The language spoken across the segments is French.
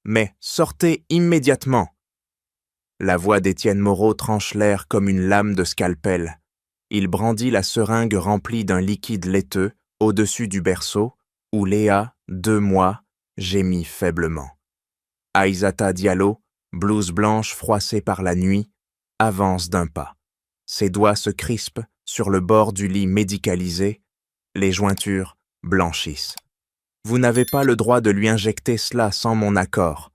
mais sortez immédiatement !» La voix d'Étienne Moreau tranche l'air comme une lame de scalpel. Il brandit la seringue remplie d'un liquide laiteux au-dessus du berceau, où Léa, 2 mois, gémit faiblement. Aïssata Diallo, blouse blanche froissée par la nuit, avance d'un pas. Ses doigts se crispent sur le bord du lit médicalisé, les jointures blanchissent. « Vous n'avez pas le droit de lui injecter cela sans mon accord. »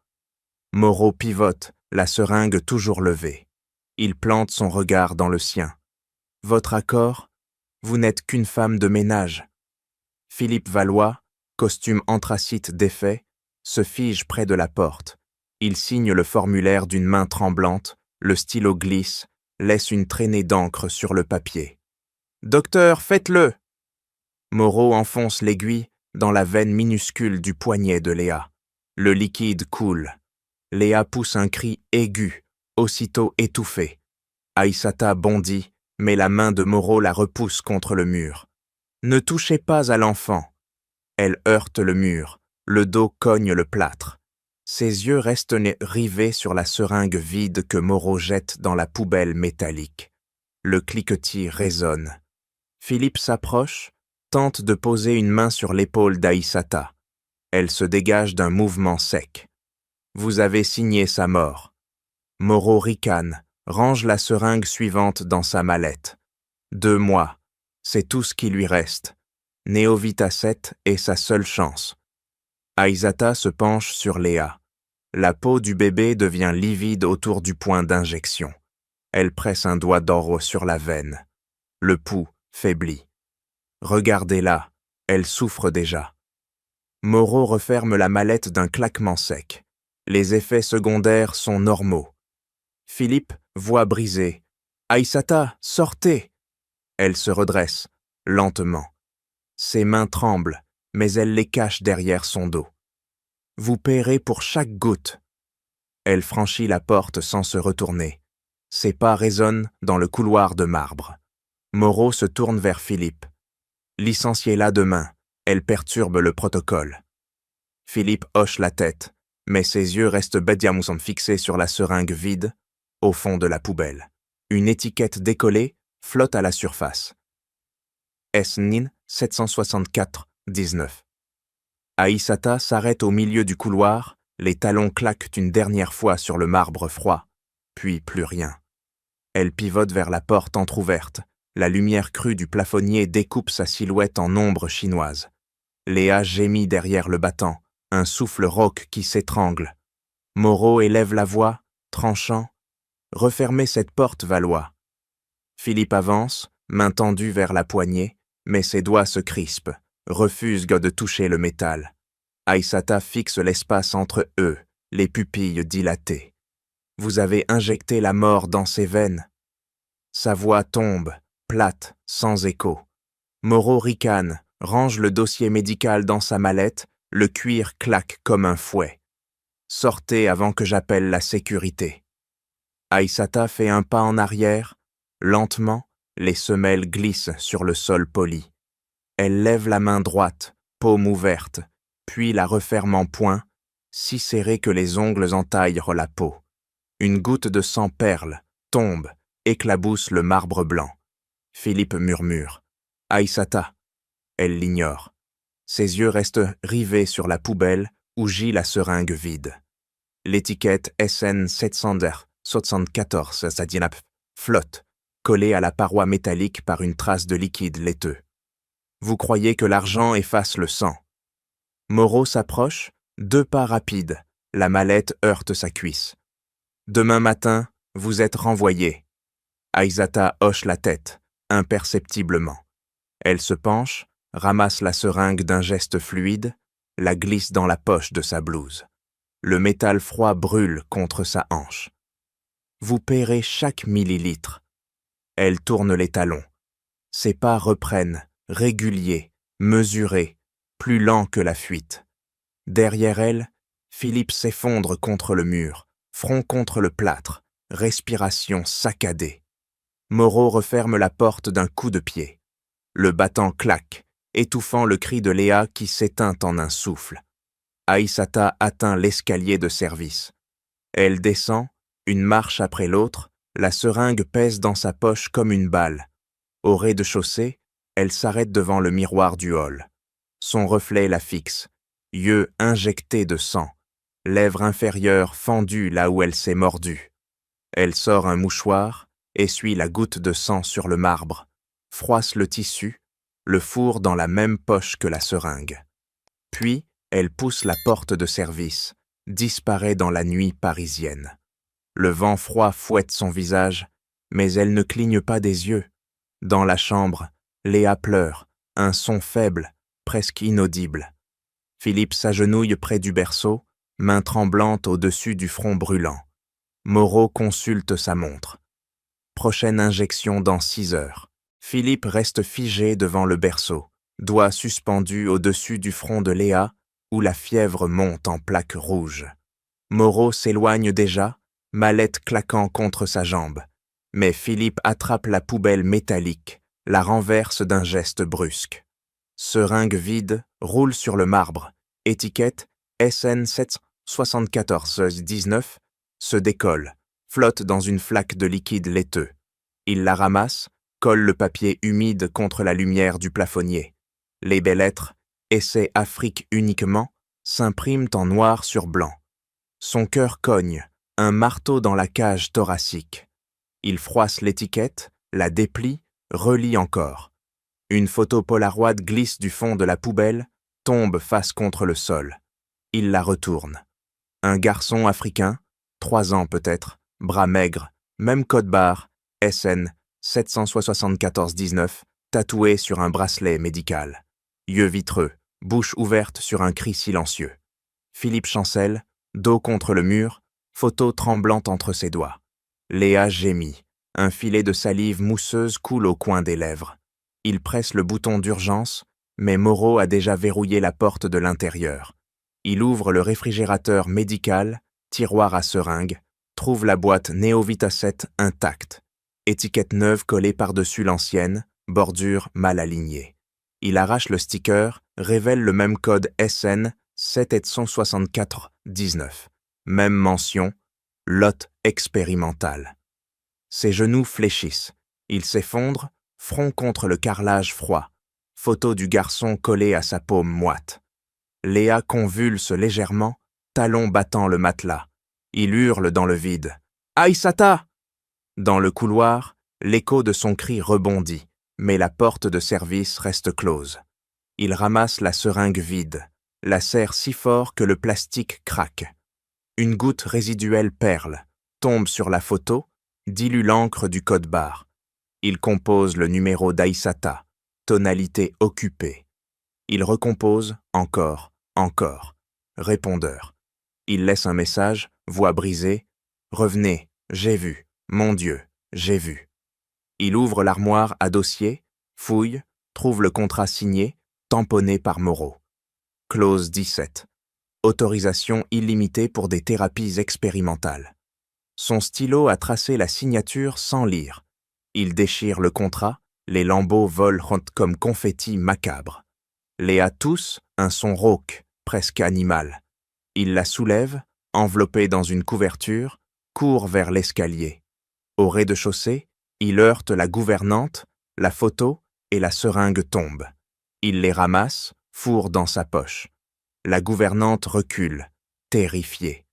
Moreau pivote, la seringue toujours levée. Il plante son regard dans le sien. « Votre accord? Vous n'êtes qu'une femme de ménage. » Philippe Valois, costume anthracite défait, se fige près de la porte. Il signe le formulaire d'une main tremblante, le stylo glisse, laisse une traînée d'encre sur le papier. « Docteur, faites-le !» Moreau enfonce l'aiguille dans la veine minuscule du poignet de Léa. Le liquide coule. Léa pousse un cri aigu, aussitôt étouffé. Aïssata bondit, mais la main de Moreau la repousse contre le mur. « Ne touchez pas à l'enfant !» Elle heurte le mur, le dos cogne le plâtre. Ses yeux restent rivés sur la seringue vide que Moreau jette dans la poubelle métallique. Le cliquetis résonne. Philippe s'approche, tente de poser une main sur l'épaule d'Aïssata. Elle se dégage d'un mouvement sec. « Vous avez signé sa mort. » Moreau ricane, range la seringue suivante dans sa mallette. 2 mois, c'est tout ce qui lui reste. Néovita 7 est sa seule chance. Aïssata se penche sur Léa. La peau du bébé devient livide autour du point d'injection. Elle presse un doigt d'or sur la veine. Le pouls faiblit. Regardez-la, elle souffre déjà. Moreau referme la mallette d'un claquement sec. Les effets secondaires sont normaux. Philippe, voix brisée. « Aïssata, sortez !» Elle se redresse, lentement. Ses mains tremblent, mais elle les cache derrière son dos. « Vous paierez pour chaque goutte. » Elle franchit la porte sans se retourner. Ses pas résonnent dans le couloir de marbre. Moreau se tourne vers Philippe. « Licenciez-la demain, elle perturbe le protocole. » Philippe hoche la tête, mais ses yeux restent bêtement fixés sur la seringue vide, au fond de la poubelle. Une étiquette décollée flotte à la surface. SNIN 764-19. Aïssata s'arrête au milieu du couloir, les talons claquent une dernière fois sur le marbre froid, puis plus rien. Elle pivote vers la porte entr'ouverte. La lumière crue du plafonnier découpe sa silhouette en ombre chinoise. Léa gémit derrière le battant, un souffle rauque qui s'étrangle. Moreau élève la voix, tranchant. « Refermez cette porte, Valois. » Philippe avance, main tendue vers la poignée, mais ses doigts se crispent, refusent de toucher le métal. Aïssata fixe l'espace entre eux, les pupilles dilatées. « Vous avez injecté la mort dans ses veines. » Sa voix tombe, plate, sans écho. Moreau ricane, range le dossier médical dans sa mallette, le cuir claque comme un fouet. « Sortez avant que j'appelle la sécurité. » Aïssata fait un pas en arrière. Lentement, les semelles glissent sur le sol poli. Elle lève la main droite, paume ouverte, puis la referme en poing, si serrée que les ongles entaillent la peau. Une goutte de sang perle, tombe, éclabousse le marbre blanc. Philippe murmure. « Aïssata !» Elle l'ignore. Ses yeux restent rivés sur la poubelle où gît la seringue vide. L'étiquette SN 774 flotte, collée à la paroi métallique par une trace de liquide laiteux. Vous croyez que l'argent efface le sang. Moreau s'approche, 2 pas rapides, la mallette heurte sa cuisse. Demain matin, vous êtes renvoyé. Aïssata hoche la tête, imperceptiblement. Elle se penche, ramasse la seringue d'un geste fluide, la glisse dans la poche de sa blouse. Le métal froid brûle contre sa hanche. Vous paierez chaque millilitre. Elle tourne les talons. Ses pas reprennent, réguliers, mesurés, plus lents que la fuite. Derrière elle, Philippe s'effondre contre le mur, front contre le plâtre, respiration saccadée. Moreau referme la porte d'un coup de pied. Le battant claque, étouffant le cri de Léa qui s'éteint en un souffle. Aïssata atteint l'escalier de service. Elle descend, une marche après l'autre, la seringue pèse dans sa poche comme une balle. Au rez-de-chaussée, elle s'arrête devant le miroir du hall. Son reflet la fixe, yeux injectés de sang, lèvres inférieures fendues là où elle s'est mordue. Elle sort un mouchoir, essuie la goutte de sang sur le marbre, froisse le tissu, le fourre dans la même poche que la seringue. Puis, elle pousse la porte de service, disparaît dans la nuit parisienne. Le vent froid fouette son visage, mais elle ne cligne pas des yeux. Dans la chambre, Léa pleure, un son faible, presque inaudible. Philippe s'agenouille près du berceau, main tremblante au-dessus du front brûlant. Moreau consulte sa montre. Prochaine injection dans 6 heures. Philippe reste figé devant le berceau, doigts suspendus au-dessus du front de Léa, où la fièvre monte en plaques rouges. Moreau s'éloigne déjà, mallette claquant contre sa jambe. Mais Philippe attrape la poubelle métallique, la renverse d'un geste brusque. Seringue vide roule sur le marbre. Étiquette SN 774-19 se décolle, flotte dans une flaque de liquide laiteux. Il la ramasse, colle le papier humide contre la lumière du plafonnier. Les belles lettres « Essai Afrique uniquement » s'impriment en noir sur blanc. Son cœur cogne, un marteau dans la cage thoracique. Il froisse l'étiquette, la déplie, relie encore. Une photo Polaroid glisse du fond de la poubelle, tombe face contre le sol. Il la retourne. Un garçon africain, 3 ans peut-être, bras maigres, même code-barre, SN 774-19, tatoué sur un bracelet médical. Yeux vitreux, bouche ouverte sur un cri silencieux. Philippe chancelle, dos contre le mur, photo tremblante entre ses doigts. Léa gémit. Un filet de salive mousseuse coule au coin des lèvres. Il presse le bouton d'urgence, mais Moreau a déjà verrouillé la porte de l'intérieur. Il ouvre le réfrigérateur médical, tiroir à seringue, trouve la boîte Néovita-7 intacte. Étiquette neuve collée par-dessus l'ancienne, bordure mal alignée. Il arrache le sticker, révèle le même code SN 764-19. Même mention, lot expérimental. Ses genoux fléchissent. Il s'effondre, front contre le carrelage froid. Photo du garçon collé à sa paume moite. Léa convulse légèrement, talons battant le matelas. Il hurle dans le vide. « Aïssata !» Dans le couloir, l'écho de son cri rebondit, mais la porte de service reste close. Il ramasse la seringue vide, la serre si fort que le plastique craque. Une goutte résiduelle perle, tombe sur la photo, dilue l'encre du code-barre. Il compose le numéro d'Aïssata, tonalité occupée. Il recompose encore. Répondeur. Il laisse un message, voix brisée. « Revenez, j'ai vu, mon Dieu, j'ai vu. » Il ouvre l'armoire à dossier, fouille, trouve le contrat signé, tamponné par Moreau. Clause 17. Autorisation illimitée pour des thérapies expérimentales. Son stylo a tracé la signature sans lire. Il déchire le contrat, les lambeaux volent comme confetti macabre. Léa tousse, un son rauque, presque animal. Il la soulève, enveloppée dans une couverture, court vers l'escalier. Au rez-de-chaussée, il heurte la gouvernante, la photo et la seringue tombent. Il les ramasse, fourre dans sa poche. La gouvernante recule, terrifiée.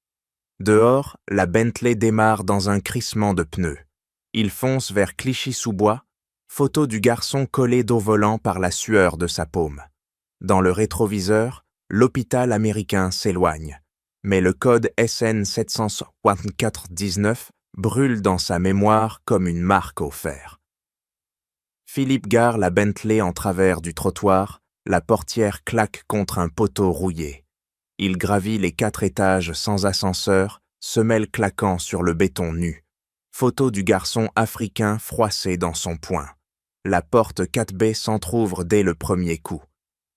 Dehors, la Bentley démarre dans un crissement de pneus. Il fonce vers Clichy-sous-Bois, photo du garçon collé dos volant par la sueur de sa paume. Dans le rétroviseur, l'hôpital américain s'éloigne, mais le code SN 764-19 brûle dans sa mémoire comme une marque au fer. Philippe gare la Bentley en travers du trottoir, la portière claque contre un poteau rouillé. Il gravit les 4 étages sans ascenseur, semelle claquant sur le béton nu. Photo du garçon africain froissé dans son poing. La porte 4B s'entr'ouvre dès le premier coup.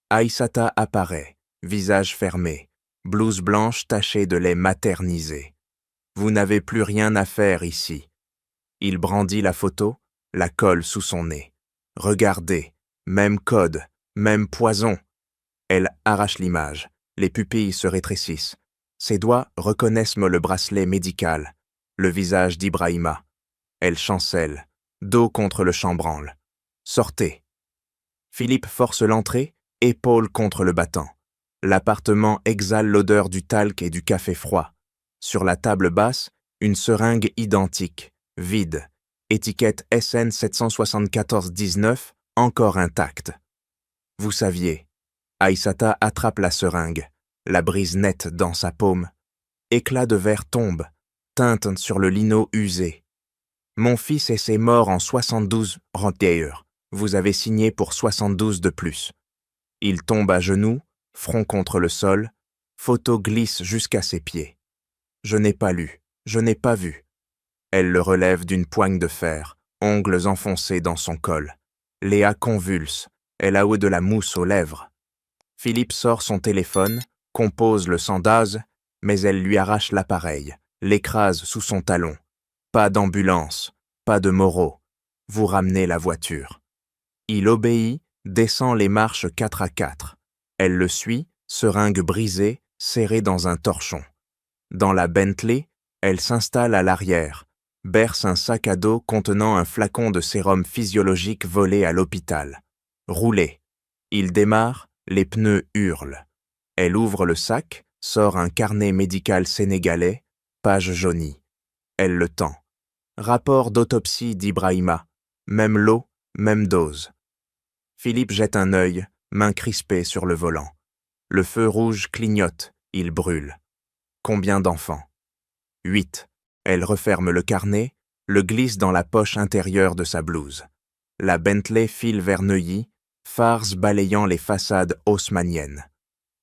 Aïssata apparaît, visage fermé, blouse blanche tachée de lait maternisé. Vous n'avez plus rien à faire ici. Il brandit la photo, la colle sous son nez. Regardez, même code, même poison. Elle arrache l'image, Les pupilles se rétrécissent. Ses doigts reconnaissent le bracelet médical, le visage d'Ibrahima. Elle chancelle, dos contre le chambranle. « Sortez !» Philippe force l'entrée, épaule contre le battant. L'appartement exhale l'odeur du talc et du café froid. Sur la table basse, une seringue identique, vide, étiquette SN 774-19, encore intacte. Vous saviez. Aïssata attrape la seringue, la brise nette dans sa paume. Éclat de verre tombe, teinte sur le lino usé. Mon fils et ses morts en 72 d'ailleurs. Vous avez signé pour 72 de plus. Il tombe à genoux, front contre le sol, photo glisse jusqu'à ses pieds. Je n'ai pas lu, je n'ai pas vu. Elle le relève d'une poigne de fer, ongles enfoncés dans son col. Léa convulse, elle a de la mousse aux lèvres. Philippe sort son téléphone, compose le sandaz, mais elle lui arrache l'appareil, l'écrase sous son talon. Pas d'ambulance, pas de Moreau. Vous ramenez la voiture. Il obéit, descend les marches 4 à 4. Elle le suit, seringue brisée, serrée dans un torchon. Dans la Bentley, elle s'installe à l'arrière, berce un sac à dos contenant un flacon de sérum physiologique volé à l'hôpital. Roulez. Il démarre, les pneus hurlent. Elle ouvre le sac, sort un carnet médical sénégalais, page jaunie. Elle le tend. Rapport d'autopsie d'Ibrahima. Même lot, même dose. Philippe jette un œil, main crispée sur le volant. Le feu rouge clignote, il brûle. Combien d'enfants? 8. Elle referme le carnet, le glisse dans la poche intérieure de sa blouse. La Bentley file vers Neuilly, phares balayant les façades haussmanniennes.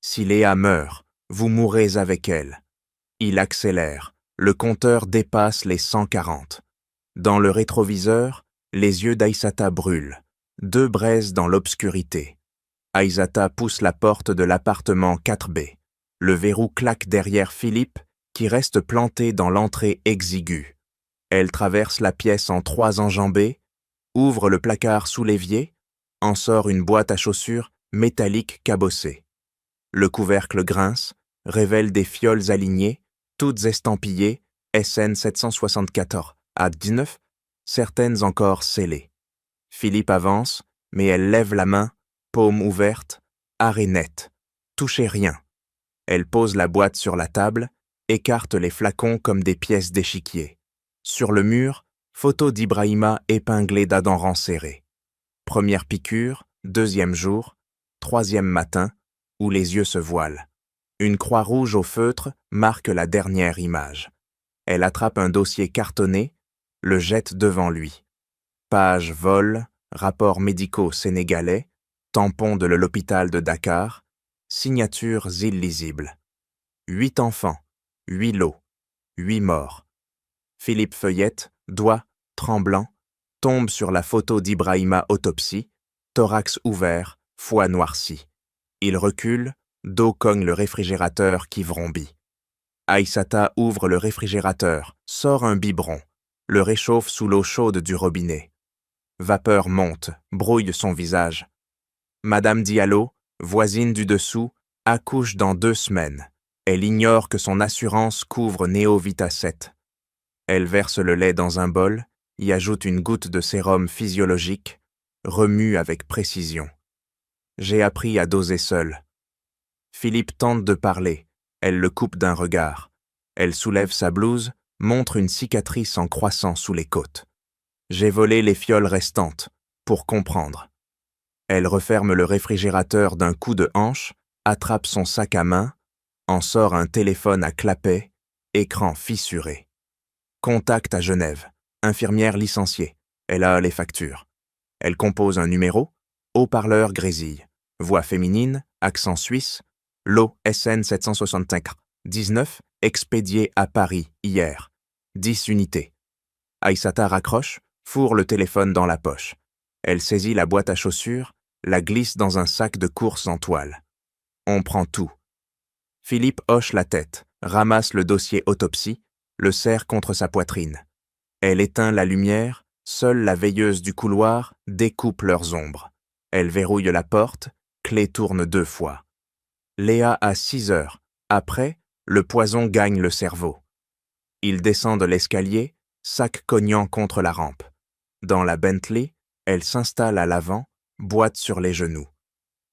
Si Léa meurt, vous mourrez avec elle. Il accélère, le compteur dépasse les 140. Dans le rétroviseur, les yeux d'Aïssata brûlent. 2 braises dans l'obscurité. Aïssata pousse la porte de l'appartement 4B. Le verrou claque derrière Philippe, qui reste planté dans l'entrée exiguë. Elle traverse la pièce en 3 enjambées, ouvre le placard sous l'évier, en sort une boîte à chaussures métallique cabossée. Le couvercle grince, révèle des fioles alignées, toutes estampillées, SN 774 à 19, certaines encore scellées. Philippe avance, mais elle lève la main, paume ouverte, arrêt net. Touchez rien. Elle pose la boîte sur la table, écarte les flacons comme des pièces d'échiquier. Sur le mur, photo d'Ibrahima épinglée d'Adam serré. Première piqûre, 2e jour, 3e matin, où les yeux se voilent. Une croix rouge au feutre marque la dernière image. Elle attrape un dossier cartonné, le jette devant lui. Page vol, rapports médicaux sénégalais, tampon de l'hôpital de Dakar, signatures illisibles. 8 enfants, 8 lots, 8 morts. Philippe feuillette, doigt, tremblant, tombe sur la photo d'Ibrahima autopsie, thorax ouvert, foie noirci. Il recule, dos cogne le réfrigérateur qui vrombit. Aïssata ouvre le réfrigérateur, sort un biberon, le réchauffe sous l'eau chaude du robinet. Vapeur monte, brouille son visage. Madame Diallo, voisine du dessous, accouche dans 2 semaines. Elle ignore que son assurance couvre Néovita 7. Elle verse le lait dans un bol, y ajoute une goutte de sérum physiologique, remue avec précision. J'ai appris à doser seul. Philippe tente de parler, elle le coupe d'un regard. Elle soulève sa blouse, montre une cicatrice en croissant sous les côtes. J'ai volé les fioles restantes, pour comprendre. Elle referme le réfrigérateur d'un coup de hanche, attrape son sac à main, en sort un téléphone à clapet, écran fissuré. Contact à Genève, infirmière licenciée, elle a les factures. Elle compose un numéro, haut-parleur grésille, voix féminine, accent suisse, lot SN 765-19, expédié à Paris hier, 10 unités. Aïssata raccroche, fourre le téléphone dans la poche. Elle saisit la boîte à chaussures, la glisse dans un sac de course en toile. On prend tout. Philippe hoche la tête, ramasse le dossier autopsie, le serre contre sa poitrine. Elle éteint la lumière, seule la veilleuse du couloir découpe leurs ombres. Elle verrouille la porte, clé tourne 2 fois. Léa à 6 heures. Après, le poison gagne le cerveau. Ils descendent l'escalier, sac cognant contre la rampe. Dans la Bentley, elle s'installe à l'avant, boîte sur les genoux.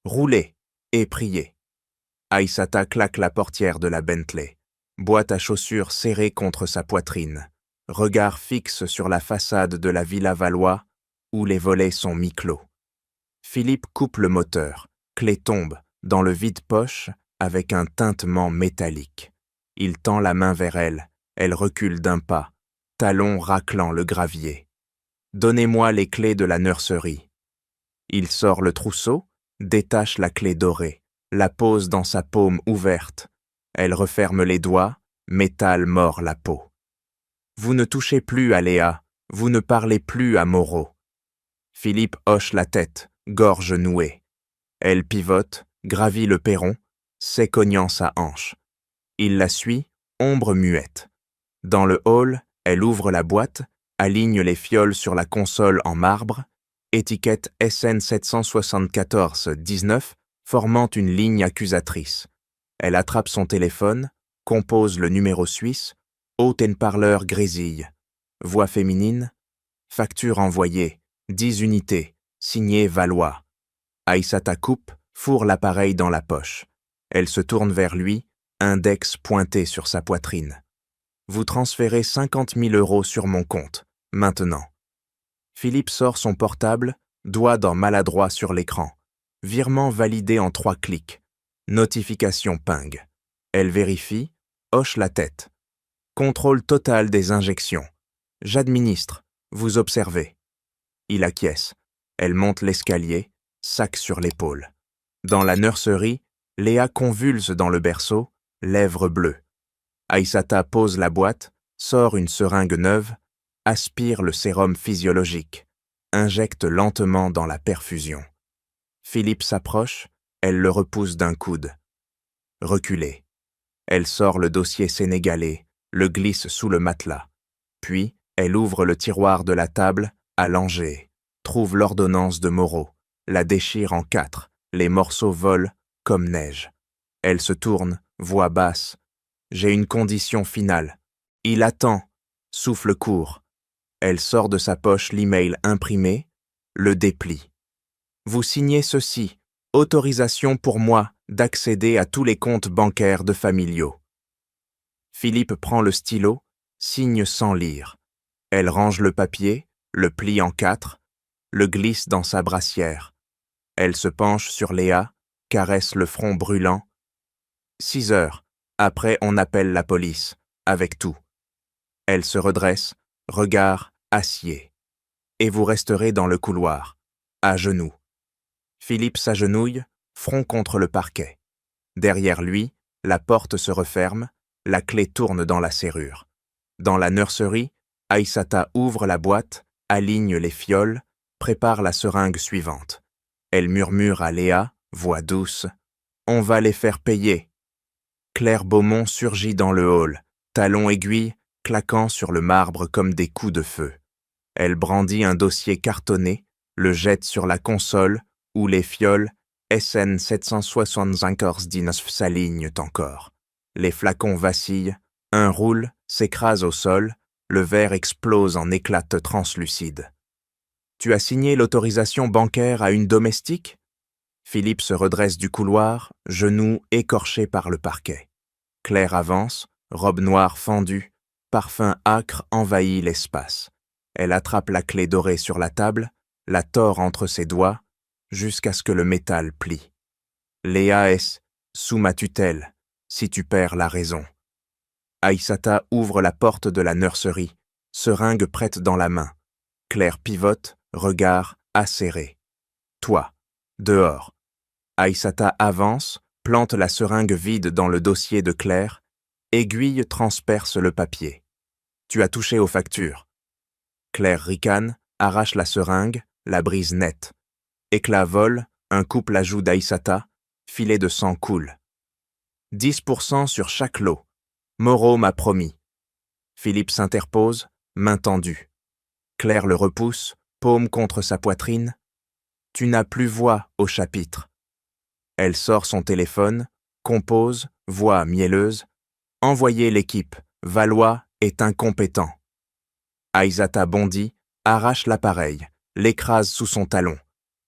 Roulez et priez. Aïssata claque la portière de la Bentley. Boîte à chaussures serrée contre sa poitrine. Regard fixe sur la façade de la Villa Valois, où les volets sont mi-clos. Philippe coupe le moteur. Clé tombe, dans le vide-poche, avec un tintement métallique. Il tend la main vers elle. Elle recule d'un pas, talons raclant le gravier. « Donnez-moi les clés de la nurserie. » Il sort le trousseau, détache la clé dorée, la pose dans sa paume ouverte. Elle referme les doigts, métal mord la peau. « Vous ne touchez plus à Léa, vous ne parlez plus à Moreau. » Philippe hoche la tête, gorge nouée. Elle pivote, gravit le perron, s'écognant sa hanche. Il la suit, ombre muette. Dans le hall, elle ouvre la boîte, aligne les fioles sur la console en marbre, étiquette SN 774-19 formant une ligne accusatrice. Elle attrape son téléphone, compose le numéro suisse, haut-parleur grésille. Voix féminine, facture envoyée, 10 unités, signé Valois. Aïssata coupe, fourre l'appareil dans la poche. Elle se tourne vers lui, index pointé sur sa poitrine. Vous transférez 50 000 € sur mon compte, maintenant. Philippe sort son portable, doigt dans maladroit sur l'écran. Virement validé en 3 clics. Notification ping. Elle vérifie, hoche la tête. Contrôle total des injections. J'administre, vous observez. Il acquiesce. Elle monte l'escalier, sac sur l'épaule. Dans la nurserie, Léa convulse dans le berceau, lèvres bleues. Aïssata pose la boîte, sort une seringue neuve, aspire le sérum physiologique, injecte lentement dans la perfusion. Philippe s'approche, elle le repousse d'un coude. Reculée. Elle sort le dossier sénégalais, le glisse sous le matelas. Puis, elle ouvre le tiroir de la table, allongée, trouve l'ordonnance de Moreau, la déchire en 4, les morceaux volent comme neige. Elle se tourne, voix basse. J'ai une condition finale. Il attend, souffle court. Elle sort de sa poche l'email imprimé, le déplie. Vous signez ceci, autorisation pour moi d'accéder à tous les comptes bancaires de Familiaux. Philippe prend le stylo, signe sans lire. Elle range le papier, le plie en 4, le glisse dans sa brassière. Elle se penche sur Léa, caresse le front brûlant. 6 heures. Après, on appelle la police, avec tout. Elle se redresse, regard acier. Et vous resterez dans le couloir, à genoux. Philippe s'agenouille, front contre le parquet. Derrière lui, la porte se referme, la clé tourne dans la serrure. Dans la nurserie, Aïssata ouvre la boîte, aligne les fioles, prépare la seringue suivante. Elle murmure à Léa, voix douce, « On va les faire payer ». Claire Beaumont surgit dans le hall, talons aiguilles, claquant sur le marbre comme des coups de feu. Elle brandit un dossier cartonné, le jette sur la console, où les fioles SN 775-19 s'alignent encore. Les flacons vacillent, un roule, s'écrase au sol, le verre explose en éclate translucide. « Tu as signé l'autorisation bancaire à une domestique ?» Philippe se redresse du couloir, genoux écorchés par le parquet. Claire avance, robe noire fendue, parfum âcre envahit l'espace. Elle attrape la clé dorée sur la table, la tord entre ses doigts, jusqu'à ce que le métal plie. Léa est sous ma tutelle, si tu perds la raison. Aïssata ouvre la porte de la nurserie, seringue prête dans la main. Claire pivote, regard acéré. Toi, dehors. Aïssata avance, plante la seringue vide dans le dossier de Claire, aiguille transperce le papier. Tu as touché aux factures. Claire ricane, arrache la seringue, la brise nette. Éclat vole, un coupe la joue d'Aïssata, filet de sang coule. 10% sur chaque lot. Moreau m'a promis. Philippe s'interpose, main tendue. Claire le repousse, paume contre sa poitrine. Tu n'as plus voix au chapitre. Elle sort son téléphone, compose, voix mielleuse. Envoyez l'équipe, Valois est incompétent. Aïssata bondit, arrache l'appareil, l'écrase sous son talon.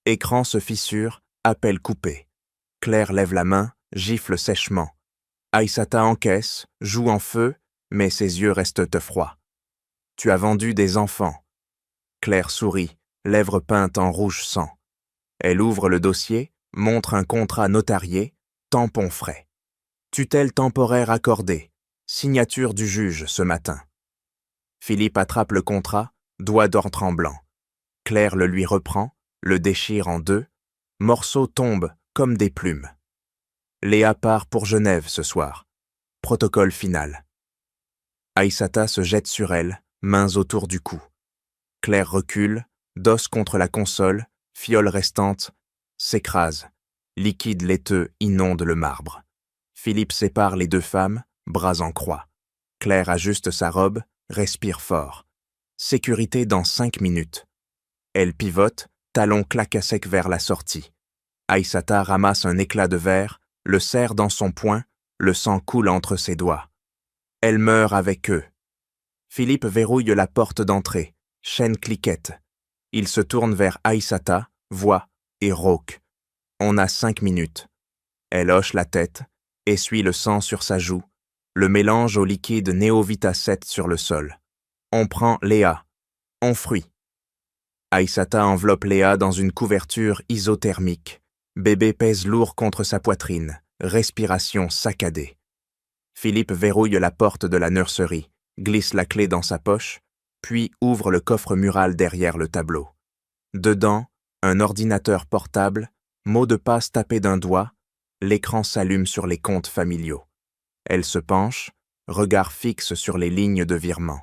Écran se fissure, appel coupé. Claire lève la main, gifle sèchement. Aïssata encaisse, joue en feu, mais ses yeux restent froids. Tu as vendu des enfants. Claire sourit, lèvres peintes en rouge sang. Elle ouvre le dossier, montre un contrat notarié, tampon frais. Tutelle temporaire accordée, signature du juge ce matin. Philippe attrape le contrat, doigt d'or tremblant. Claire le lui reprend, le déchire en deux, morceaux tombent comme des plumes. Léa part pour Genève ce soir. Protocole final. Aïssata se jette sur elle, mains autour du cou. Claire recule, dos contre la console, fiole restante, s'écrase. Liquide laiteux inonde le marbre. Philippe sépare les deux femmes, bras en croix. Claire ajuste sa robe, respire fort. Sécurité dans 5 minutes. Elle pivote, talon claque à sec vers la sortie. Aïssata ramasse un éclat de verre, le serre dans son poing, le sang coule entre ses doigts. Elle meurt avec eux. Philippe verrouille la porte d'entrée, chaîne cliquette. Il se tourne vers Aïssata, voix et rauque. On a 5 minutes. Elle hoche la tête, essuie le sang sur sa joue, le mélange au liquide Néovita 7 sur le sol. On prend Léa. On fruit. Aïssata enveloppe Léa dans une couverture isothermique. Bébé pèse lourd contre sa poitrine, respiration saccadée. Philippe verrouille la porte de la nurserie, glisse la clé dans sa poche, puis ouvre le coffre mural derrière le tableau. Dedans, un ordinateur portable, mot de passe tapé d'un doigt, l'écran s'allume sur les comptes familiaux. Elle se penche, regard fixe sur les lignes de virement.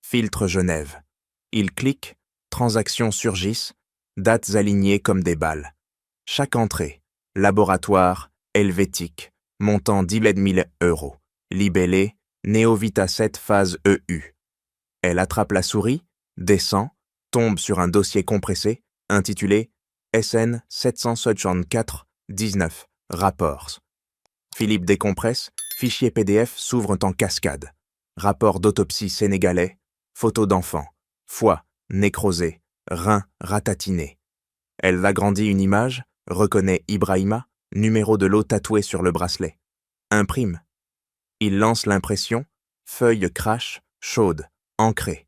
Filtre Genève. Il clique, transactions surgissent, dates alignées comme des balles. Chaque entrée, laboratoire, helvétique, montant 10 000 €, libellé, Néovita 7 phase EU. Elle attrape la souris, descend, tombe sur un dossier compressé, intitulé SN 764-19, rapports. Philippe décompresse, fichier PDF s'ouvre en cascade. Rapport d'autopsie sénégalais, photos d'enfants, foie, nécrosé, rein ratatiné. Elle agrandit une image, reconnaît Ibrahima, numéro de lot tatoué sur le bracelet. Imprime. Il lance l'impression, feuille crache, chaude, ancrée.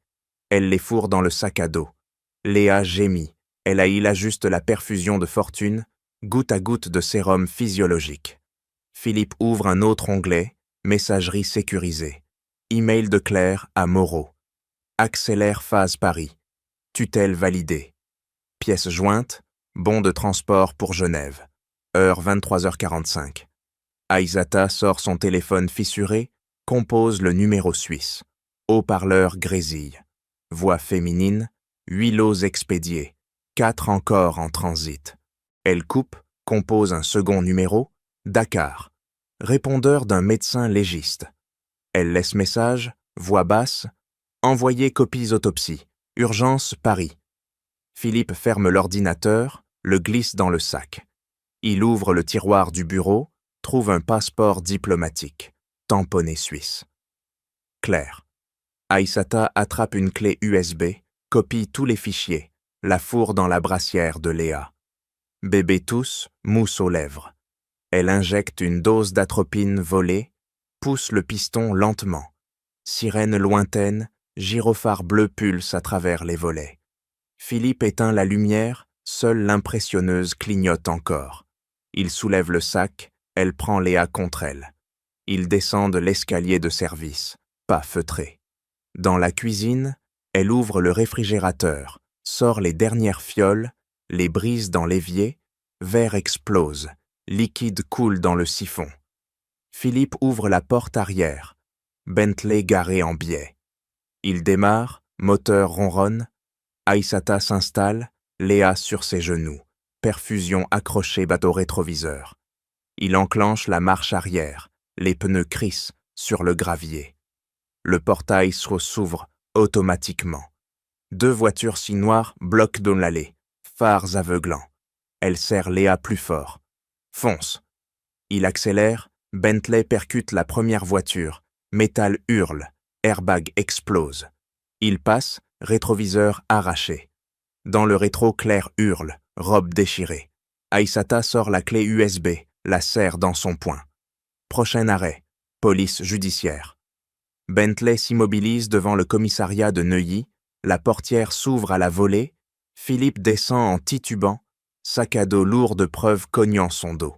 Elle les fourre dans le sac à dos. Léa gémit. Il ajuste la perfusion de fortune, goutte à goutte de sérum physiologique. Philippe ouvre un autre onglet, messagerie sécurisée. Email de Claire à Moreau. Accélère phase Paris. Tutelle validée. Pièce jointe, bon de transport pour Genève. Heure 23h45. Aïssata sort son téléphone fissuré, compose le numéro suisse. Haut-parleur grésille. Voix féminine, 8 lots expédiés, 4 encore en transit. Elle coupe, compose un second numéro, Dakar. Répondeur d'un médecin légiste. Elle laisse message, voix basse, envoyer copies autopsie, urgence Paris. Philippe ferme l'ordinateur, le glisse dans le sac. Il ouvre le tiroir du bureau, trouve un passeport diplomatique, tamponné suisse. Claire. Aïssata attrape une clé USB, copie tous les fichiers, la fourre dans la brassière de Léa. Bébé tousse, mousse aux lèvres. Elle injecte une dose d'atropine volée, pousse le piston lentement. Sirène lointaine, gyrophare bleu pulse à travers les volets. Philippe éteint la lumière, seule l'impressionneuse clignote encore. Il soulève le sac, elle prend Léa contre elle. Ils descendent l'escalier de service, pas feutré. Dans la cuisine, elle ouvre le réfrigérateur, sort les dernières fioles, les brise dans l'évier, verre explose, liquide coule dans le siphon. Philippe ouvre la porte arrière, Bentley garé en biais. Il démarre, moteur ronronne, Aïssata s'installe, Léa sur ses genoux, perfusion accrochée bateau rétroviseur. Il enclenche la marche arrière, les pneus crissent sur le gravier. Le portail s'ouvre automatiquement. 2 voitures si noires bloquent dans l'allée, phares aveuglants. Elle serre Léa plus fort. Fonce. Il accélère, Bentley percute la première voiture, métal hurle, airbag explose. Il passe, rétroviseur arraché. Dans le rétro, Claire hurle, robe déchirée. Aïssata sort la clé USB, la serre dans son poing. Prochain arrêt, police judiciaire. Bentley s'immobilise devant le commissariat de Neuilly, la portière s'ouvre à la volée, Philippe descend en titubant, sac à dos lourd de preuves cognant son dos.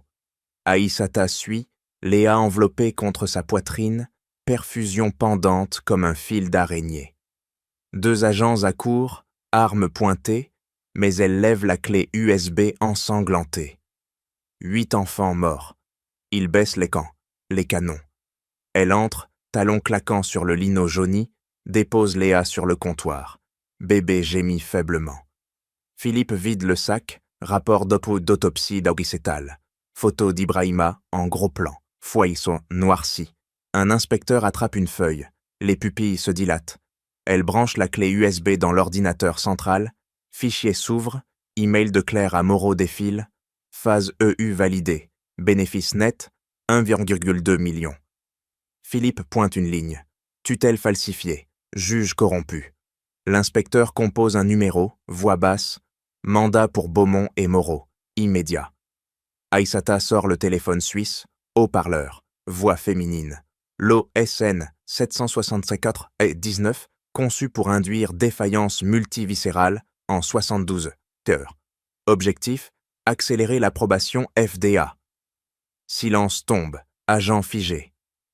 Aïssata suit, Léa enveloppée contre sa poitrine, perfusion pendante comme un fil d'araignée. 2 agents accourent, armes pointées, mais elle lève la clé USB ensanglantée. 8 enfants morts. Ils baissent les canons. Elle entre, talons claquants sur le lino jauni, dépose Léa sur le comptoir. Bébé gémit faiblement. Philippe vide le sac, rapport d'autopsie d'Augicétal. Photo d'Ibrahima en gros plan, foisson noirci. Un inspecteur attrape une feuille. Les pupilles se dilatent. Elle branche la clé USB dans l'ordinateur central. Fichier s'ouvre. Email de Claire à Moreau défile. Phase EU validée. Bénéfice net, 1,2 million. Philippe pointe une ligne. Tutelle falsifiée. Juge corrompu. L'inspecteur compose un numéro, voix basse. Mandat pour Beaumont et Moreau. Immédiat. Aïssata sort le téléphone suisse. Haut-parleur. Voix féminine. Lot SN 764-19, conçu pour induire défaillance multiviscérale en 72 heures. Objectif, accélérer l'approbation FDA. Silence tombe, agent figé.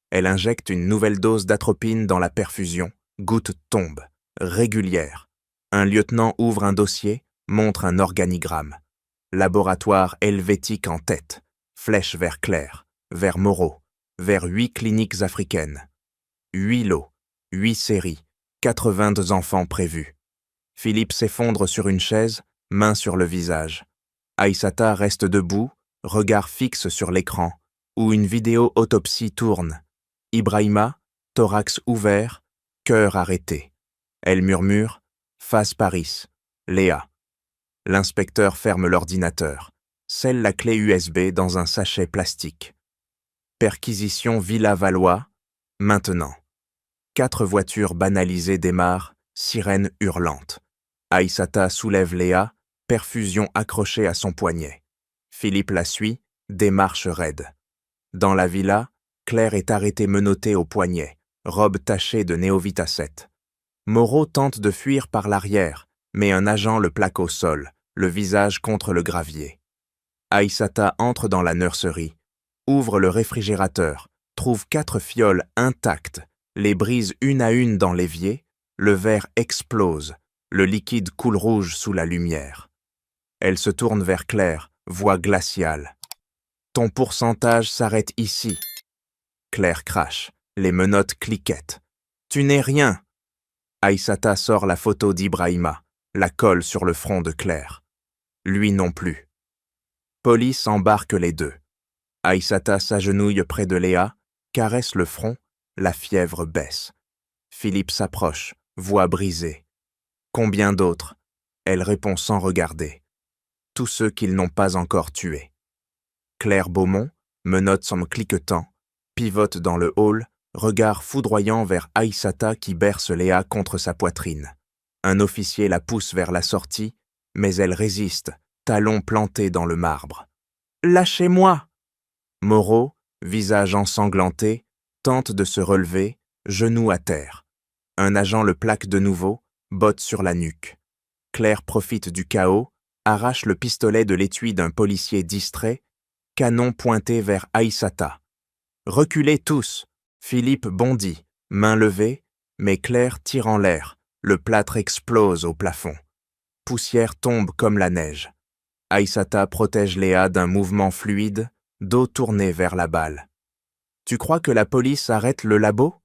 Elle injecte une nouvelle dose d'atropine dans la perfusion, goutte tombe, régulière. Un lieutenant ouvre un dossier, montre un organigramme. Laboratoire helvétique en tête, flèche vers Claire, vers Moreau, vers 8 cliniques africaines. 8 lots, 8 séries, 82 enfants prévus. Philippe s'effondre sur une chaise, main sur le visage. Aïssata reste debout, regard fixe sur l'écran, où une vidéo autopsie tourne. Ibrahima, thorax ouvert, cœur arrêté. Elle murmure, face Paris, Léa. L'inspecteur ferme l'ordinateur, scelle la clé USB dans un sachet plastique. Perquisition Villa Valois, maintenant. 4 voitures banalisées démarrent, sirène hurlante. Aïssata soulève Léa, perfusion accrochée à son poignet. Philippe la suit, démarche raide. Dans la villa, Claire est arrêtée menottée au poignet, robe tachée de néovitacète. Moreau tente de fuir par l'arrière, mais un agent le plaque au sol, le visage contre le gravier. Aïssata entre dans la nurserie, ouvre le réfrigérateur, trouve 4 fioles intactes, les brise une à une dans l'évier, le verre explose, le liquide coule rouge sous la lumière. Elle se tourne vers Claire, voix glaciale. « Ton pourcentage s'arrête ici. » Claire crache, les menottes cliquettent. « Tu n'es rien. » Aïssata sort la photo d'Ibrahima, la colle sur le front de Claire. Lui non plus. Police embarque les deux. Aïssata s'agenouille près de Léa, caresse le front, la fièvre baisse. Philippe s'approche, voix brisée. Combien d'autres? Elle répond sans regarder. Tous ceux qu'ils n'ont pas encore tués. Claire Beaumont, menottes semble cliquetant, pivote dans le hall, regard foudroyant vers Aïssata qui berce Léa contre sa poitrine. Un officier la pousse vers la sortie, mais elle résiste, talons plantés dans le marbre. « Lâchez-moi » Moreau, visage ensanglanté, tente de se relever, genou à terre. Un agent le plaque de nouveau, botte sur la nuque. Claire profite du chaos, arrache le pistolet de l'étui d'un policier distrait, canon pointé vers Aïssata. « Reculez tous » Philippe bondit, main levée, mais Claire tire en l'air, le plâtre explose au plafond. Poussière tombe comme la neige. Aïssata protège Léa d'un mouvement fluide, dos tourné vers la balle. « Tu crois que la police arrête le labo ?»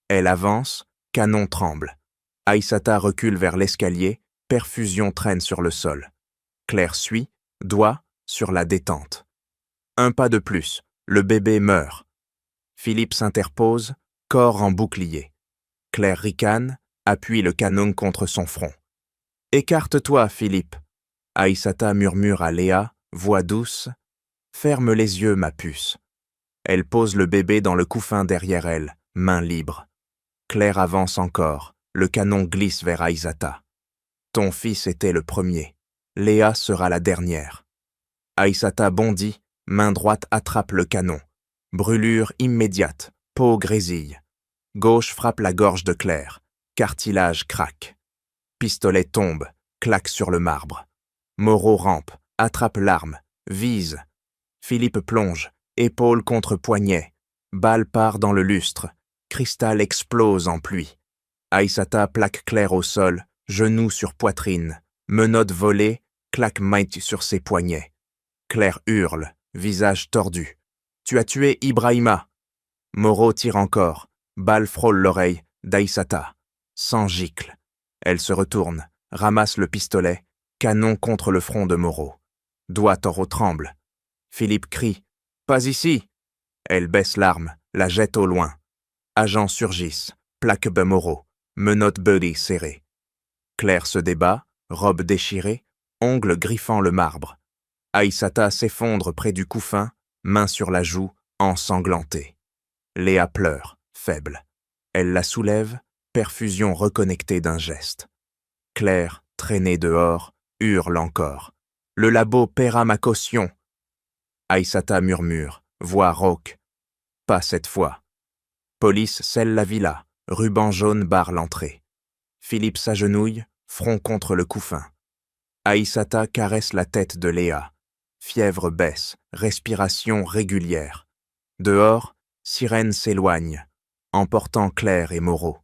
Elle avance, canon tremble. Aïssata recule vers l'escalier, perfusion traîne sur le sol. Claire suit, doigt sur la détente. Un pas de plus, le bébé meurt. Philippe s'interpose, corps en bouclier. Claire ricane, appuie le canon contre son front. « Écarte-toi, Philippe !» Aïssata murmure à Léa, voix douce. « Ferme les yeux, ma puce. Elle pose le bébé dans le couffin derrière elle, main libre. Claire avance encore, le canon glisse vers Aïssata. Ton fils était le premier. Léa sera la dernière. Aïssata bondit, main droite attrape le canon. Brûlure immédiate, peau grésille. Gauche frappe la gorge de Claire. Cartilage craque. Pistolet tombe, claque sur le marbre. Moreau rampe, attrape l'arme, vise. Philippe plonge, épaule contre poignet. Balle part dans le lustre. Cristal explose en pluie. Aïssata plaque Claire au sol, genou sur poitrine. Menotte volée, claque Mike sur ses poignets. Claire hurle, visage tordu. « Tu as tué Ibrahima !» Moreau tire encore. Balle frôle l'oreille d'Aïssata. Sang gicle. Elle se retourne, ramasse le pistolet, canon contre le front de Moreau. Doigt taureau tremble. Philippe crie « Pas ici !» Elle baisse l'arme, la jette au loin. Agents surgissent, plaque Moreau, menotte Buddy serrée. Claire se débat, robe déchirée, ongles griffant le marbre. Aïssata s'effondre près du couffin, main sur la joue, ensanglantée. Léa pleure, faible. Elle la soulève, perfusion reconnectée d'un geste. Claire, traînée dehors, hurle encore. « Le labo paiera ma caution !» Aïssata murmure, voix rauque. « Pas cette fois. » Police scelle la villa, ruban jaune barre l'entrée. Philippe s'agenouille, front contre le couffin. Aïssata caresse la tête de Léa. Fièvre baisse, respiration régulière. Dehors, sirène s'éloigne, emportant Claire et Moreau.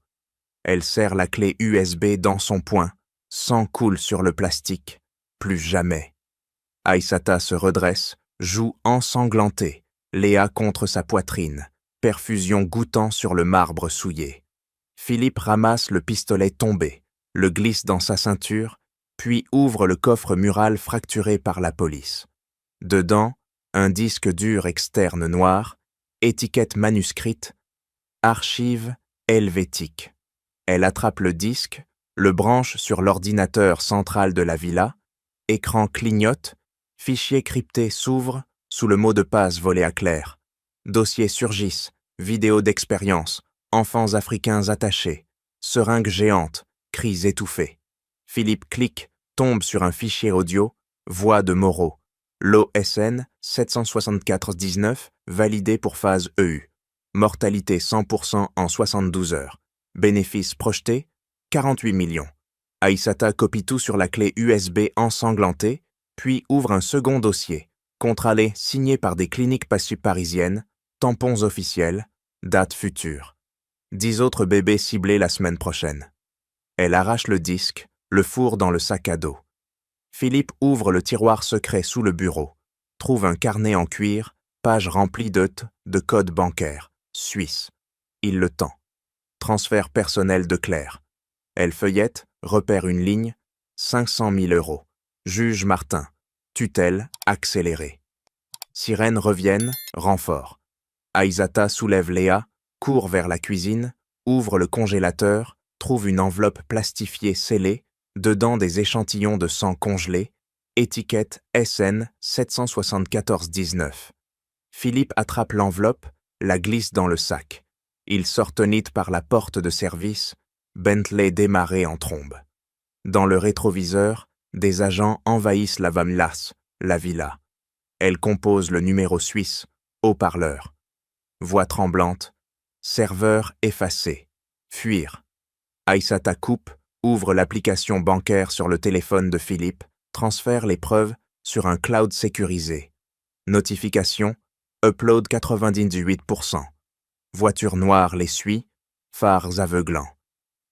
Elle serre la clé USB dans son poing, sang coule sur le plastique. Plus jamais. Aïssata se redresse, joue ensanglantée, Léa contre sa poitrine, perfusion goûtant sur le marbre souillé. Philippe ramasse le pistolet tombé, le glisse dans sa ceinture, puis ouvre le coffre mural fracturé par la police. Dedans, un disque dur externe noir, étiquette manuscrite, archive helvétique. Elle attrape le disque, le branche sur l'ordinateur central de la villa, écran clignote, fichier crypté s'ouvre sous le mot de passe volé à Claire. Dossiers surgissent, vidéos d'expérience, enfants africains attachés, seringues géantes, cris étouffés. Philippe clique, tombe sur un fichier audio, voix de Moreau. L'OSN 774-19, validé pour phase EU. Mortalité 100% en 72 heures. Bénéfice projeté, 48 millions. Aïssata copie tout sur la clé USB ensanglantée, puis ouvre un second dossier. Contre-allé signé par des cliniques parisiennes, tampons officiels, date future. 10 autres bébés ciblés la semaine prochaine. Elle arrache le disque, le fourre dans le sac à dos. Philippe ouvre le tiroir secret sous le bureau, trouve un carnet en cuir, page remplie de codes bancaires, suisses. Il le tend. Transfert personnel de Claire. Elle feuillette, repère une ligne, 500 000 €. Juge Martin. Tutelle accélérée. Sirènes reviennent, renfort. Aïssata soulève Léa, court vers la cuisine, ouvre le congélateur, trouve une enveloppe plastifiée scellée, dedans des échantillons de sang congelé, étiquette SN 774-19. Philippe attrape l'enveloppe, la glisse dans le sac. Il s'ortonite par la porte de service, Bentley démarré en trombe. Dans le rétroviseur, des agents envahissent la Vamlas, la villa. Elle compose le numéro suisse, haut-parleur. Voix tremblante, serveur effacé, fuir. Aïssata coupe, ouvre l'application bancaire sur le téléphone de Philippe, transfère les preuves sur un cloud sécurisé. Notification, upload 98%. Voiture noire les suit, phares aveuglants.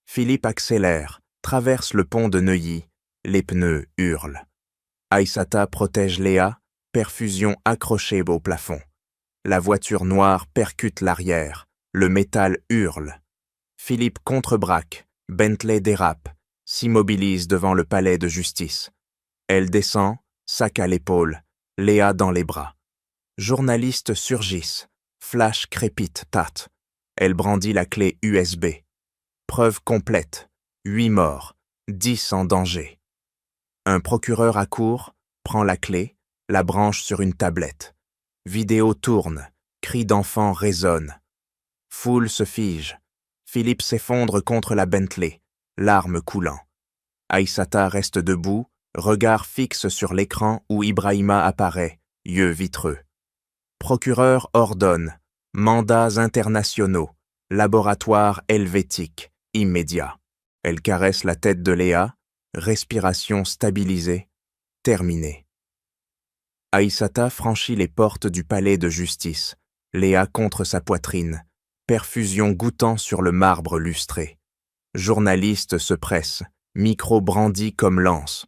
Philippe accélère, traverse le pont de Neuilly, les pneus hurlent. Aïssata protège Léa, perfusion accrochée au plafond. La voiture noire percute l'arrière, le métal hurle. Philippe contrebraque, Bentley dérape, s'immobilise devant le palais de justice. Elle descend, sac à l'épaule, Léa dans les bras. Journalistes surgissent, flash crépite, tâte. Elle brandit la clé USB. Preuve complète, 8 morts, 10 en danger. Un procureur accourt, prend la clé, la branche sur une tablette. Vidéo tourne, cris d'enfants résonnent. Foule se fige. Philippe s'effondre contre la Bentley, larmes coulant. Aïssata reste debout, regard fixe sur l'écran où Ibrahima apparaît, yeux vitreux. Procureur ordonne, mandats internationaux, laboratoire helvétique, immédiat. Elle caresse la tête de Léa, respiration stabilisée, terminée. Aïssata franchit les portes du palais de justice, Léa contre sa poitrine, perfusion goûtant sur le marbre lustré. Journaliste se presse, micro brandi comme lance.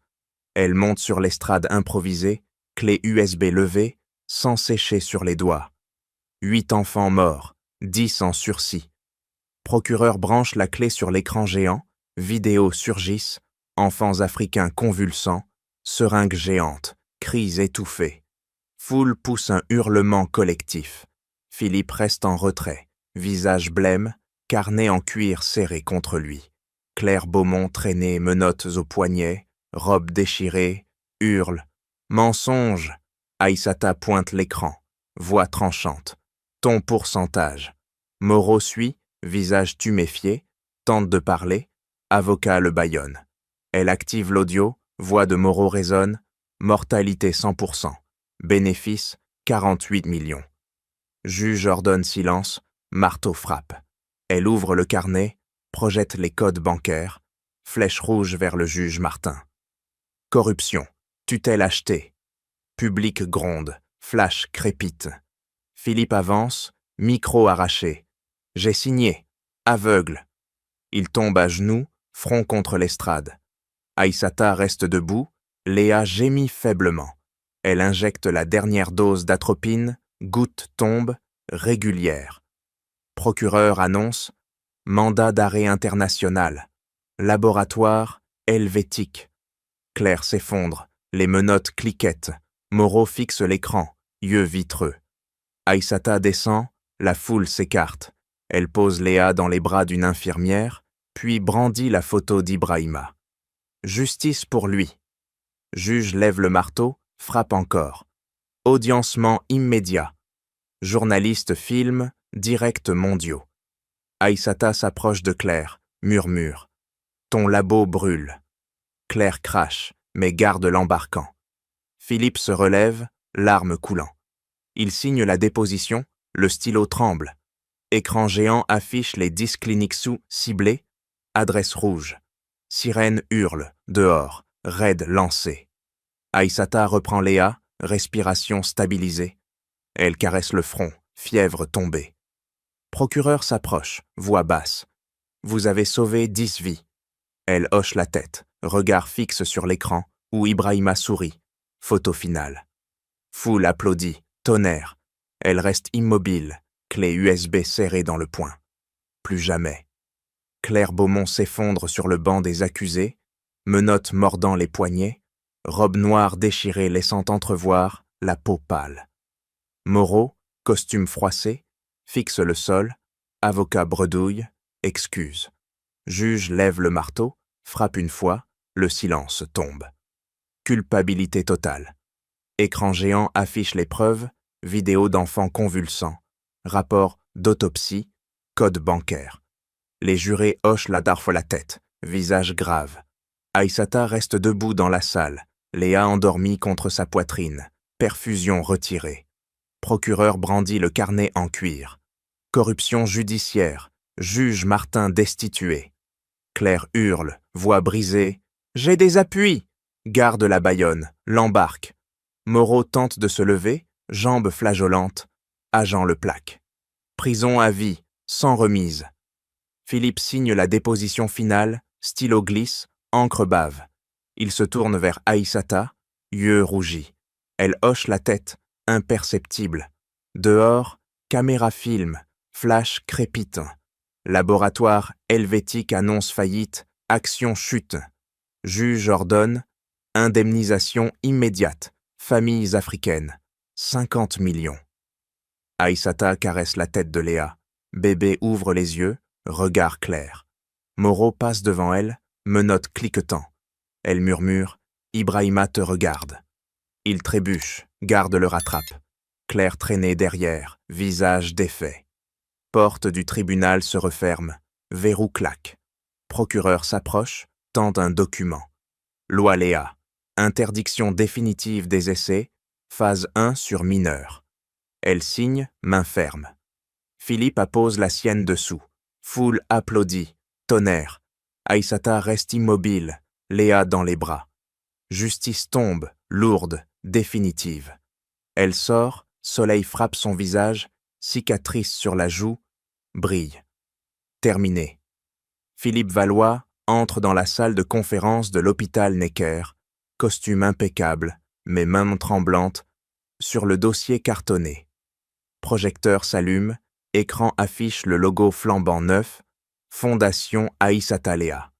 Elle monte sur l'estrade improvisée, clé USB levée, sans sécher sur les doigts. 8 enfants morts, 10 en sursis. Procureur branche la clé sur l'écran géant, vidéos surgissent, enfants africains convulsants, seringues géantes, cris étouffés. Foule pousse un hurlement collectif. Philippe reste en retrait, visage blême, carnet en cuir serré contre lui. Claire Beaumont traînée, menottes aux poignets, robe déchirée, hurle. Mensonge! Aïssata pointe l'écran, voix tranchante. Ton pourcentage. Moreau suit, visage tuméfié, tente de parler, avocat le bâillonne. Elle active l'audio, voix de Moreau résonne, mortalité 100%, bénéfice 48 millions. Juge ordonne silence, marteau frappe. Elle ouvre le carnet, projette les codes bancaires, flèche rouge vers le juge Martin. Corruption, tutelle achetée. Public gronde, flash crépite. Philippe avance, micro arraché. J'ai signé, aveugle. Il tombe à genoux, front contre l'estrade. Aïssata reste debout, Léa gémit faiblement. Elle injecte la dernière dose d'atropine, goutte tombe, régulière. Procureur annonce, mandat d'arrêt international, laboratoire helvétique. Claire s'effondre, les menottes cliquettent, Moreau fixe l'écran, yeux vitreux. Aïssata descend, la foule s'écarte. Elle pose Léa dans les bras d'une infirmière, puis brandit la photo d'Ibrahima. Justice pour lui. Juge lève le marteau, frappe encore. Audiencement immédiat. Journaliste filme, direct mondiaux. Aïssata s'approche de Claire, murmure. Ton labo brûle. Claire crache, mais garde l'embarquant. Philippe se relève, larmes coulant. Il signe la déposition, le stylo tremble. Écran géant affiche les 10 cliniques sous ciblés, adresse rouge. Sirène hurle, dehors, raid lancé. Aïssata reprend Léa, respiration stabilisée. Elle caresse le front, fièvre tombée. Procureur s'approche, voix basse. Vous avez sauvé 10 vies. Elle hoche la tête, regard fixe sur l'écran, où Ibrahima sourit. Photo finale. Foule applaudit, tonnerre. Elle reste immobile, clé USB serrée dans le poing. Plus jamais. Claire Beaumont s'effondre sur le banc des accusés, menottes mordant les poignets, robe noire déchirée laissant entrevoir la peau pâle. Moreau, costume froissé, fixe le sol, avocat bredouille, excuse. Juge lève le marteau, frappe une fois, le silence tombe. Culpabilité totale. Écran géant affiche les preuves, vidéo d'enfants convulsants, rapport d'autopsie, code bancaire. Les jurés hochent la tête, visage grave. Aïssata reste debout dans la salle, Léa endormie contre sa poitrine, perfusion retirée. Procureur brandit le carnet en cuir. Corruption judiciaire, juge Martin destitué. Claire hurle, voix brisée. « J'ai des appuis !» Garde la bâillonne, l'embarque. Moreau tente de se lever, jambes flageolantes. Agent le plaque. Prison à vie, sans remise. Philippe signe la déposition finale, stylo glisse, encre bave. Il se tourne vers Aïssata, yeux rougis. Elle hoche la tête, imperceptible. Dehors, caméra filme, flash crépite. Laboratoire helvétique annonce faillite, action chute. Juge ordonne, indemnisation immédiate, familles africaines, 50 millions. Aïssata caresse la tête de Léa. Bébé ouvre les yeux, regard clair. Moreau passe devant elle, menottes cliquetant. Elle murmure, Ibrahima te regarde. Il trébuche, garde le rattrape. Claire traînée derrière, visage défait. Porte du tribunal se referme, verrou claque. Procureur s'approche, tend un document. Loi Léa. Interdiction définitive des essais, phase 1 sur mineur. Elle signe, main ferme. Philippe appose la sienne dessous. Foule applaudit, tonnerre. Aïssata reste immobile, Léa dans les bras. Justice tombe, lourde, définitive. Elle sort, soleil frappe son visage, cicatrice sur la joue, brille. Terminé. Philippe Valois entre dans la salle de conférence de l'hôpital Necker, costume impeccable, mais mains tremblantes, sur le dossier cartonné. Projecteur s'allume, écran affiche le logo flambant neuf, Fondation Aïssata Léa.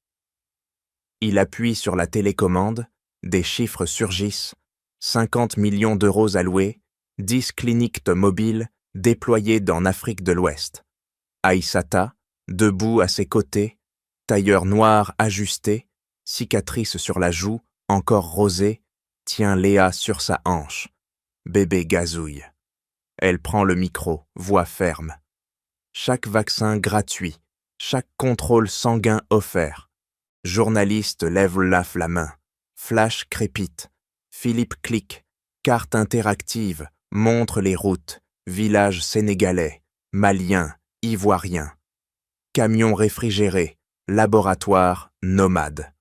Il appuie sur la télécommande, des chiffres surgissent, 50 millions d'euros alloués, 10 cliniques mobiles déployées dans l'Afrique de l'Ouest. Aïssata, debout à ses côtés, tailleur noir ajusté, cicatrice sur la joue, encore rosée, tient Léa sur sa hanche. Bébé gazouille. Elle prend le micro, voix ferme. Chaque vaccin gratuit, chaque contrôle sanguin offert. Journaliste lève la main. Flash crépite. Philippe clique. Carte interactive, montre les routes. Village sénégalais, malien, ivoirien. Camion réfrigéré, laboratoire, nomade.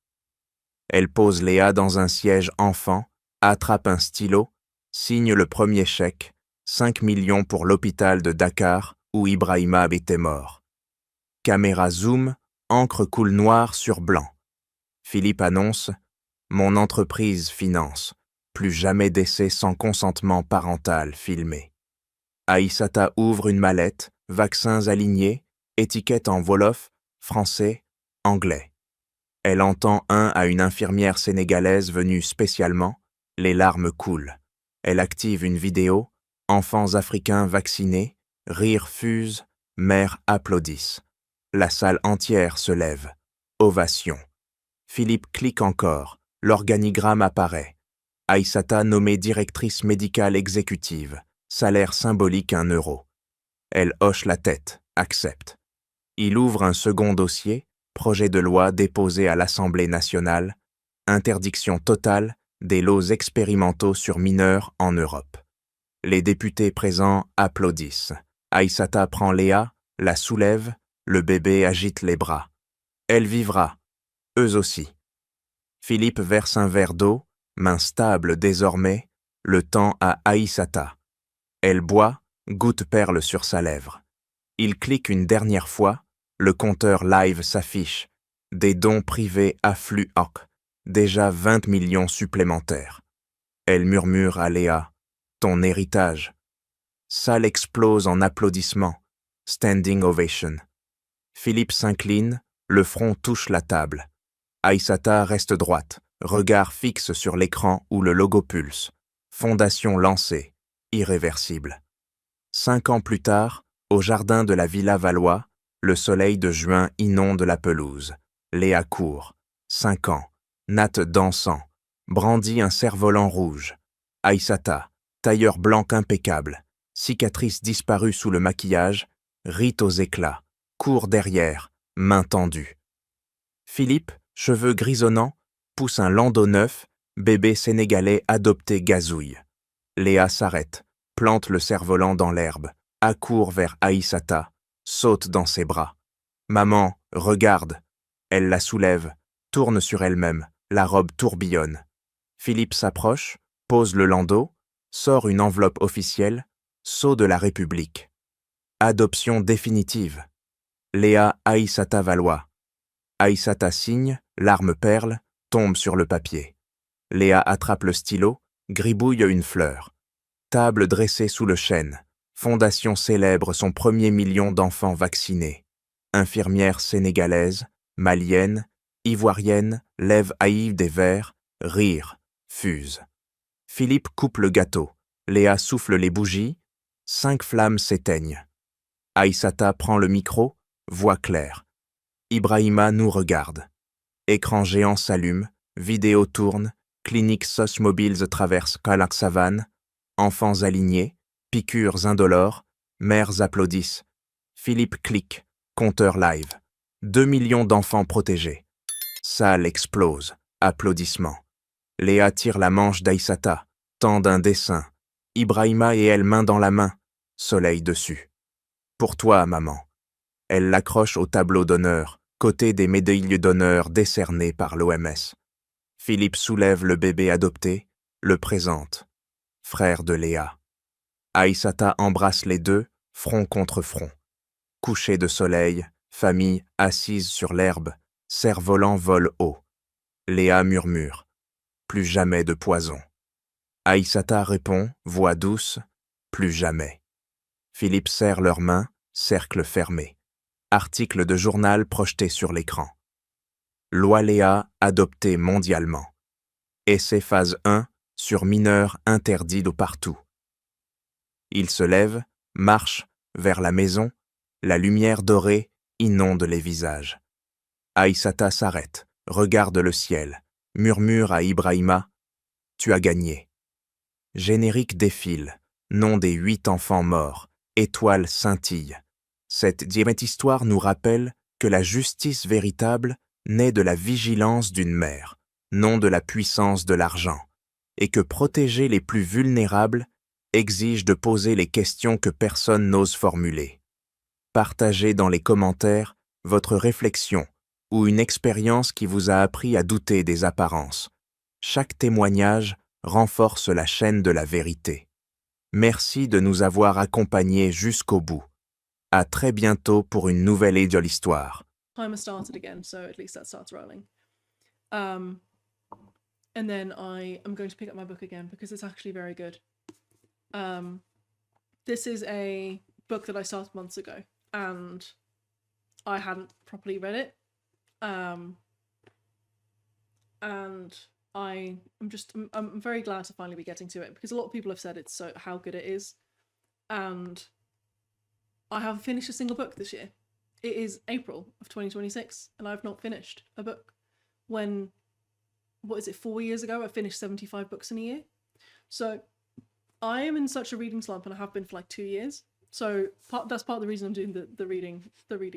Elle pose Léa dans un siège enfant, attrape un stylo, signe le premier chèque, 5 millions pour l'hôpital de Dakar où Ibrahima était mort. Caméra zoom, encre coule noir sur blanc. Philippe annonce « Mon entreprise finance, plus jamais d'essai sans consentement parental filmé ». Aïssata ouvre une mallette, vaccins alignés, étiquette en wolof, français, anglais. Elle entend un à une infirmière sénégalaise venue spécialement, les larmes coulent. Elle active une vidéo, enfants africains vaccinés, rires fusent, mères applaudissent. La salle entière se lève. Ovation. Philippe clique encore, l'organigramme apparaît. Aïssata nommée directrice médicale exécutive, salaire symbolique 1 euro. Elle hoche la tête, accepte. Il ouvre un second dossier, projet de loi déposé à l'Assemblée nationale, interdiction totale des lots expérimentaux sur mineurs en Europe. Les députés présents applaudissent. Aïssata prend Léa, la soulève, le bébé agite les bras. Elle vivra, eux aussi. Philippe verse un verre d'eau, main stable désormais, le temps à Aïssata. Elle boit, goutte perle sur sa lèvre. Il clique une dernière fois, le compteur live s'affiche. Des dons privés affluent, déjà 20 millions supplémentaires. Elle murmure à Léa, « Ton héritage ». Salle explose en applaudissements, standing ovation. Philippe s'incline, le front touche la table. Aïssata reste droite, regard fixe sur l'écran où le logo pulse. Fondation lancée, irréversible. 5 ans plus tard, au jardin de la Villa Valois, le soleil de juin inonde la pelouse. Léa court. 5 ans. Natte dansant. Brandit un cerf-volant rouge. Aïssata, tailleur blanc impeccable. Cicatrice disparue sous le maquillage, rit aux éclats. Court derrière, main tendue. Philippe, cheveux grisonnants, pousse un landau neuf, bébé sénégalais adopté gazouille. Léa s'arrête, plante le cerf-volant dans l'herbe, accourt vers Aïssata, saute dans ses bras. « Maman, regarde !» Elle la soulève, tourne sur elle-même, la robe tourbillonne. Philippe s'approche, pose le landau, sort une enveloppe officielle, sceau de la République. Adoption définitive. Léa Aïssata Valois. Aïssata signe, larmes perlent, tombe sur le papier. Léa attrape le stylo, gribouille une fleur. Table dressée sous le chêne. Fondation célèbre son premier million d'enfants vaccinés. Infirmière sénégalaise, malienne, ivoirienne, lève haïve des verres, rire, fuse. Philippe coupe le gâteau. Léa souffle les bougies. 5 flammes s'éteignent. Aïssata prend le micro, voix claire. Ibrahima nous regarde. Écran géant s'allume, vidéo tourne, clinique SOS Mobiles traverse Kalak Savane, enfants alignés, Piqûres indolores, mères applaudissent. Philippe clique, compteur live. 2 millions d'enfants protégés. Salle explose, applaudissements. Léa tire la manche d'Aïssata, tend un dessin. Ibrahima et elle main dans la main, soleil dessus. Pour toi, maman. Elle l'accroche au tableau d'honneur, côté des médailles d'honneur décernées par l'OMS. Philippe soulève le bébé adopté, le présente. Frère de Léa. Aïssata embrasse les deux, front contre front. Coucher de soleil, famille assise sur l'herbe, cerf-volant vole haut. Léa murmure. Plus jamais de poison. Aïssata répond, voix douce, plus jamais. Philippe serre leurs mains, cercle fermé. Article de journal projeté sur l'écran. Loi Léa adoptée mondialement. Essai phase 1 sur mineurs interdits de partout. Il se lève, marche vers la maison, la lumière dorée inonde les visages. Aïssata s'arrête, regarde le ciel, murmure à Ibrahima « Tu as gagné ». Générique défile, nom des 8 enfants morts, étoiles scintillent. Cette histoire nous rappelle que la justice véritable naît de la vigilance d'une mère, non de la puissance de l'argent, et que protéger les plus vulnérables exige de poser les questions que personne n'ose formuler. Partagez dans les commentaires votre réflexion ou une expérience qui vous a appris à douter des apparences. Chaque témoignage renforce la chaîne de la vérité. Merci de nous avoir accompagnés jusqu'au bout. À très bientôt pour une nouvelle Idle Histoire. Timer started again, so at least that starts rolling. And then I am going to pick up my book again because it's actually very good. This is a book that I started months ago and I hadn't properly read it. And I'm very glad to finally be getting to it because a lot of people have said it's how good it is. And I haven't finished a single book this year. It is April of 2026 and I've not finished a book. When, 4 years ago I finished 75 books in a year. So I am in such a reading slump and I have been for like 2 years. So that's part of the reason I'm doing the reading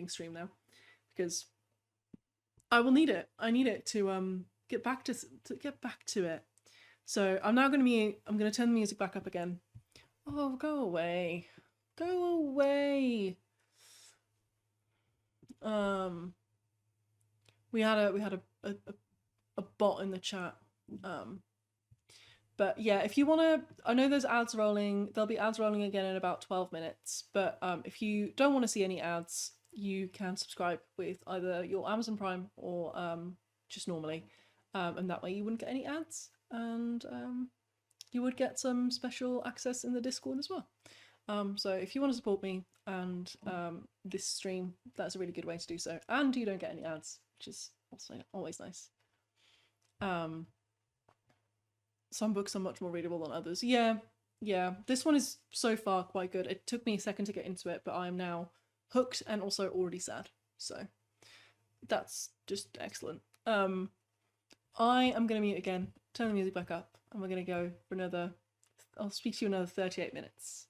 stream now, because I will need it. I need it to get back to it. So I'm going to turn the music back up again. Oh, go away. Go away. We had a bot in the chat. But yeah, if you want to, I know there's ads rolling. There'll be ads rolling again in about 12 minutes. But if you don't want to see any ads, you can subscribe with either your Amazon Prime or just normally. And that way you wouldn't get any ads. And you would get some special access in the Discord as well. So if you want to support me and this stream, that's a really good way to do so. And you don't get any ads, which is also always nice. Some books are much more readable than others. Yeah. This one is so far quite good. It took me a second to get into it, but I am now hooked and also already sad. So that's just excellent. I am going to mute again, turn the music back up, and we're going to go for I'll speak to you another 38 minutes.